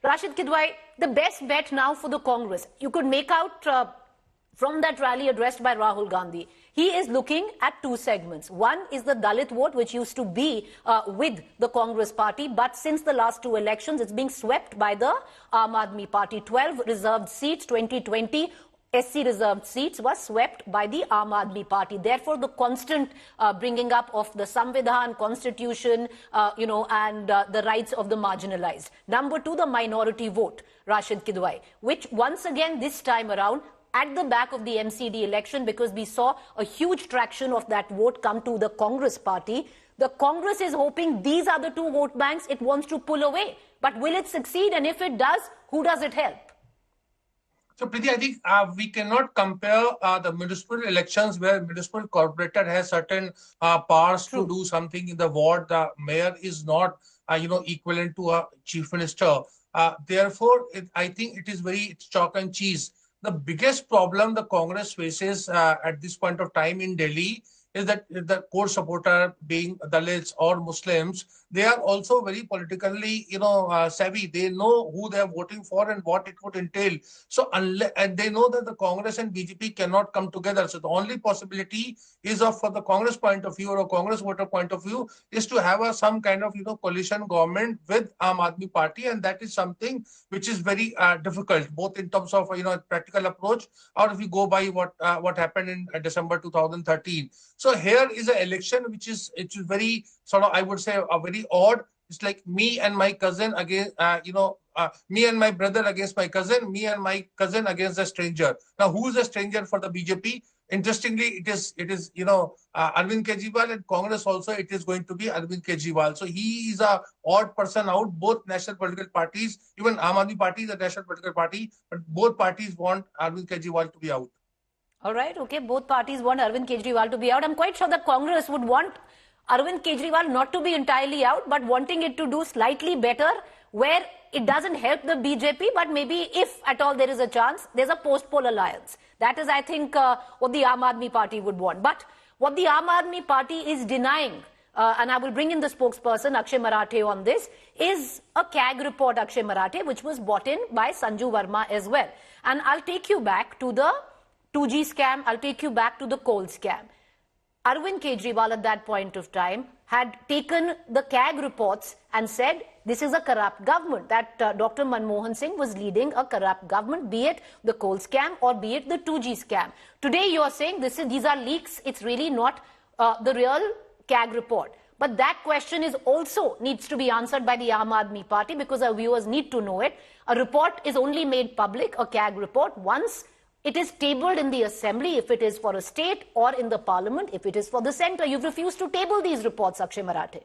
Rashid Kidwai, the best bet now for the Congress, you could make out from that rally addressed by Rahul Gandhi, he is looking at two segments. One is the Dalit vote, which used to be with the Congress party, but since the last two elections, it's being swept by the Aam Aadmi party. 12 reserved seats, 2020. SC reserved seats were swept by the Aam Aadmi party. Therefore, the constant bringing up of the Samvidhan, Constitution, and the rights of the marginalized. Number two, the minority vote, Rashid Kidwai, which once again this time around at the back of the MCD election, because we saw a huge traction of that vote come to the Congress party. The Congress is hoping these are the two vote banks it wants to pull away. But will it succeed? And if it does, who does it help? So, Preeti, I think we cannot compare the municipal elections where municipal corporator has certain powers to do something in the ward. The mayor is not, equivalent to a chief minister. Therefore, I think it's chalk and cheese. The biggest problem the Congress faces at this point of time in Delhi is that the core supporter, being Dalits or Muslims, they are also very politically, savvy. They know who they are voting for and what it would entail. So, and they know that the Congress and BJP cannot come together. So, the only possibility is for the Congress point of view or a Congress voter point of view is to have some kind of, coalition government with Aam Aadmi Party, and that is something which is very difficult, both in terms of, practical approach, or if you go by what happened in December 2013. So here is an election which is very sort of, I would say, a very odd. It's like me and my cousin against, me and my brother against my cousin, me and my cousin against a stranger. Now, who is a stranger for the BJP? Interestingly, it is Arvind Kejriwal, and Congress also it is going to be Arvind Kejriwal. So he is a odd person out. Both national political parties, even Aam Aadmi Party is a national political party, but both parties want Arvind Kejriwal to be out. All right, okay, both parties want Arvind Kejriwal to be out. I'm quite sure that Congress would want Arvind Kejriwal not to be entirely out, but wanting it to do slightly better, where it doesn't help the BJP, but maybe if at all there is a chance, there's a post-poll alliance. That is, I think, what the Aam Aadmi Party would want. But what the Aam Aadmi Party is denying, and I will bring in the spokesperson, Akshay Marathe, on this, is a CAG report, Akshay Marathe, which was brought in by Sanju Verma as well. And I'll take you back to the 2G scam, I'll take you back to the coal scam. Arvind Kejriwal at that point of time had taken the CAG reports and said this is a corrupt government, that Dr. Manmohan Singh was leading a corrupt government, be it the coal scam or be it the 2G scam. Today you are saying these are leaks, it's really not the real CAG report. But that question is also needs to be answered by the Aam Aadmi Party, because our viewers need to know it. A report is only made public, a CAG report, once it is tabled in the assembly, if it is for a state, or in the parliament, if it is for the centre. You've refused to table these reports, Akshay Marathe.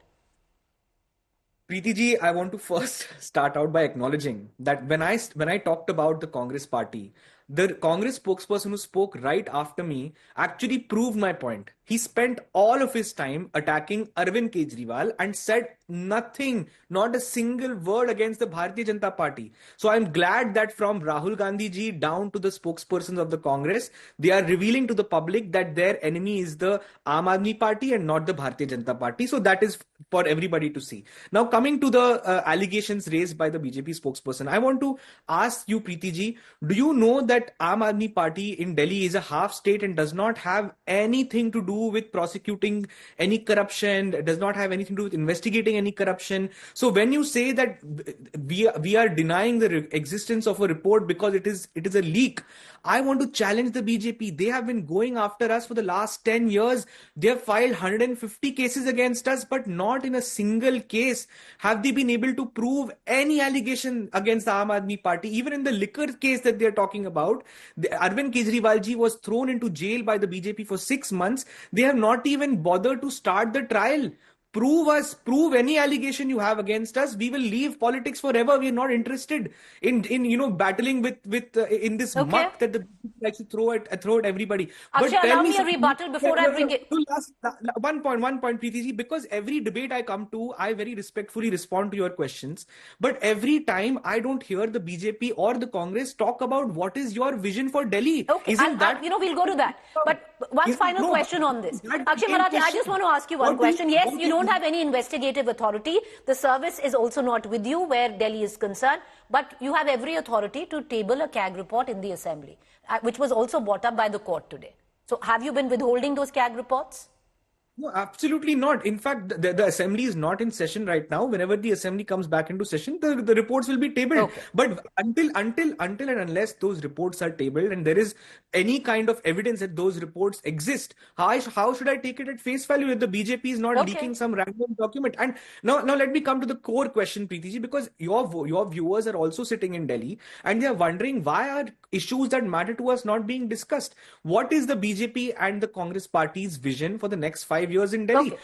Preeti ji, I want to first start out by acknowledging that when I talked about the Congress party, the Congress spokesperson who spoke right after me actually proved my point. He spent all of his time attacking Arvind Kejriwal and said nothing, not a single word against the Bharatiya Janata Party. So I'm glad that from Rahul Gandhi ji down to the spokespersons of the Congress, they are revealing to the public that their enemy is the Aam Aadmi Party and not the Bharatiya Janata Party. So that is for everybody to see. Now coming to the allegations raised by the BJP spokesperson, I want to ask you, Preeti ji, do you know that Aam Aadmi Party in Delhi is a half state and does not have anything to do with prosecuting any corruption, does not have anything to do with investigating any corruption? So when you say that we are denying the existence of a report because it is a leak, I want to challenge the BJP. They have been going after us for the last 10 years. They have filed 150 cases against us, but not in a single case have they been able to prove any allegation against the Aam Aadmi Party. Even in the liquor case that they are talking about, Arvind Kejriwal ji was thrown into jail by the BJP for 6 months. They have not even bothered to start the trial. Prove any allegation you have against us. We will leave politics forever. We are not interested in battling with in this muck that the people likes to throw at everybody. Akshay, but allow me a rebuttal before I bring it. One point, Preeti ji, because every debate I come to, I very respectfully respond to your questions. But every time I don't hear the BJP or the Congress talk about what is your vision for Delhi. Okay, we'll go to that. But one final question on this. Akshay Marathe, I just want to ask you one question. Yes, you don't don't have any investigative authority. The service is also not with you where Delhi is concerned. But you have every authority to table a CAG report in the assembly, which was also brought up by the court today. So have you been withholding those CAG reports? No, absolutely not. In fact, the assembly is not in session right now. Whenever the assembly comes back into session, the reports will be tabled. Okay. But until and unless those reports are tabled and there is any kind of evidence that those reports exist, how should I take it at face value that the BJP is not Okay. leaking some random document? And now let me come to the core question, Preeti ji, because your viewers are also sitting in Delhi and they are wondering why are issues that matter to us not being discussed. What is the BJP and the Congress party's vision for the next 5 years in Delhi? Okay.